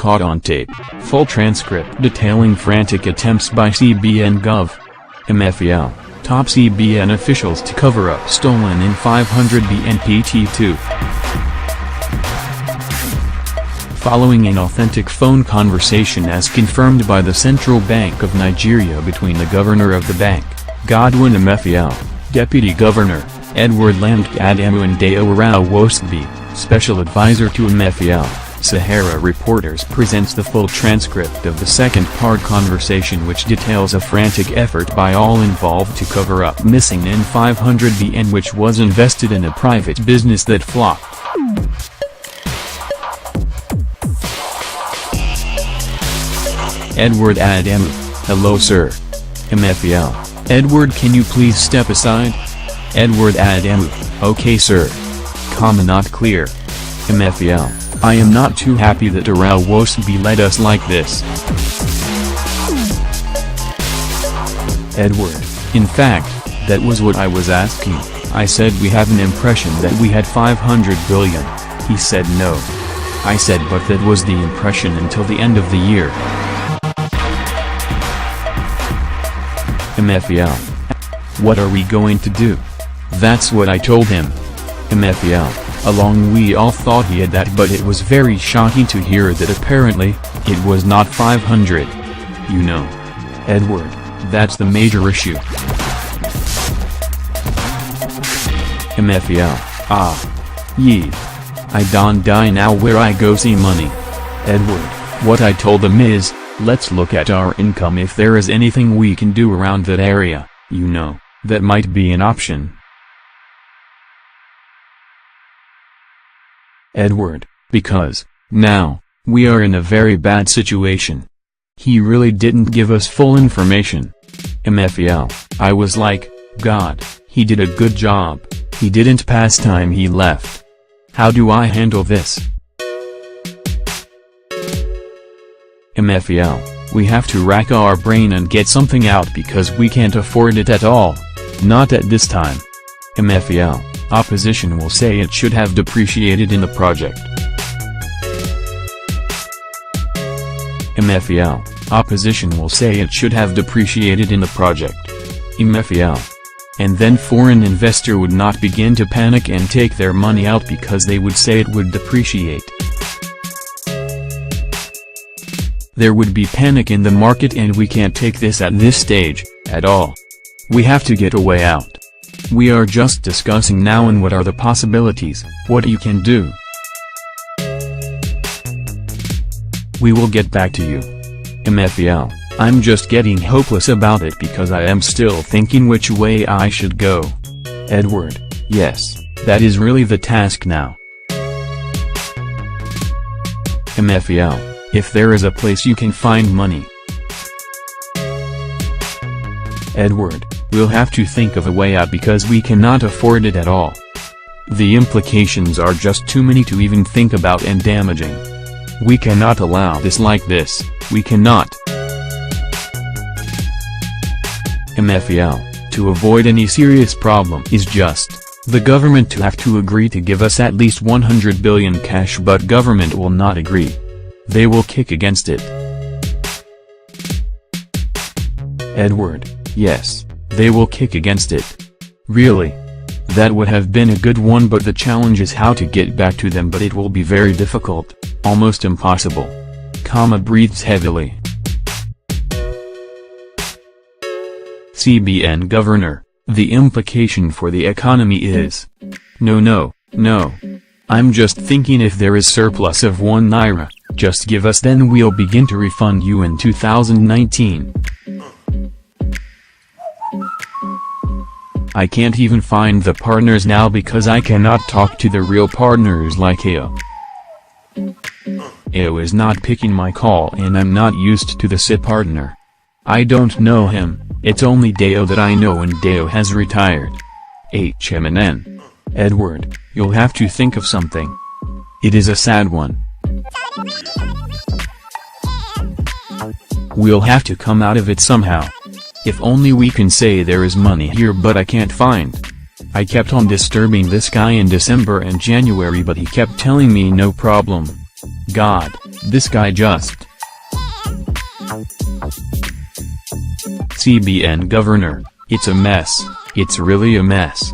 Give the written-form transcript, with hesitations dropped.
caught on tape. Full transcript detailing frantic attempts by CBN Gov. Emefiele, top CBN officials to cover up stolen in 500 BNPT2. Following an authentic phone conversation as confirmed by the Central Bank of Nigeria between the governor of the bank, Godwin Emefiele, Deputy Governor, Edward Adamu and Deo Wosbi, Special Advisor to Emefiele, Sahara Reporters presents the full transcript of the second-part conversation, which details a frantic effort by all involved to cover up missing N500 BN, which was invested in a private business that flopped. Edward Adamu: Hello sir. Emefiele: Edward, can you please step aside? Edward Adamu: Okay sir. Not clear. Emefiele: I am not too happy that Wosbi led us like this. Edward: In fact, that was what I was asking. I said we have an impression that we had 500 billion. He said no. I said but that was the impression until the end of the year. Emefiele: What are we going to do? That's what I told him. Emefiele: Along we all thought he had that, but it was very shocking to hear that apparently, it was not 500. You know. Edward, that's the major issue. Emefiele: Yee. I don't die now where I go see money. Edward: What I told them is, let's look at our income, if there is anything we can do around that area, you know, that might be an option. Edward: Because, now, we are in a very bad situation. He really didn't give us full information. Emefiele: I was like, God, he did a good job, he didn't pass time he left. How do I handle this? Emefiele: We have to rack our brain and get something out because we can't afford it at all. Not at this time. Emefiele: Opposition will say it should have depreciated in the project. Emefiele: Opposition will say it should have depreciated in the project. Emefiele: And then foreign investor would not begin to panic and take their money out because they would say it would depreciate. There would be panic in the market and we can't take this at this stage, at all. We have to get a way out. We are just discussing now and what are the possibilities, what you can do. We will get back to you. Emefiele: I'm just getting hopeless about it because I am still thinking which way I should go. Edward: Yes, that is really the task now. Emefiele: If there is a place you can find money. Edward: We'll have to think of a way out because we cannot afford it at all. The implications are just too many to even think about and damaging. We cannot allow this like this, we cannot. Emefiele: To avoid any serious problem is just, the government to have to agree to give us at least 100 billion cash, but government will not agree. They will kick against it. Edward: Yes, they will kick against it. Really? That would have been a good one, but the challenge is how to get back to them, but it will be very difficult, almost impossible. Breathes heavily. CBN Governor: The implication for the economy is… No. I'm just thinking if there is surplus of 1 naira, just give us, then we'll begin to refund you in 2019. I can't even find the partners now because I cannot talk to the real partners like Ahhh. Ahhh is not picking my call and I'm not used to the SIP partner. I don't know him, it's only Deo that I know and Deo has retired. HMNN. Edward, you'll have to think of something. It is a sad one. We'll have to come out of it somehow. If only we can say there is money here, but I can't find. I kept on disturbing this guy in December and January, but he kept telling me no problem. God, This guy just. CBN governor, it's a mess, it's really a mess.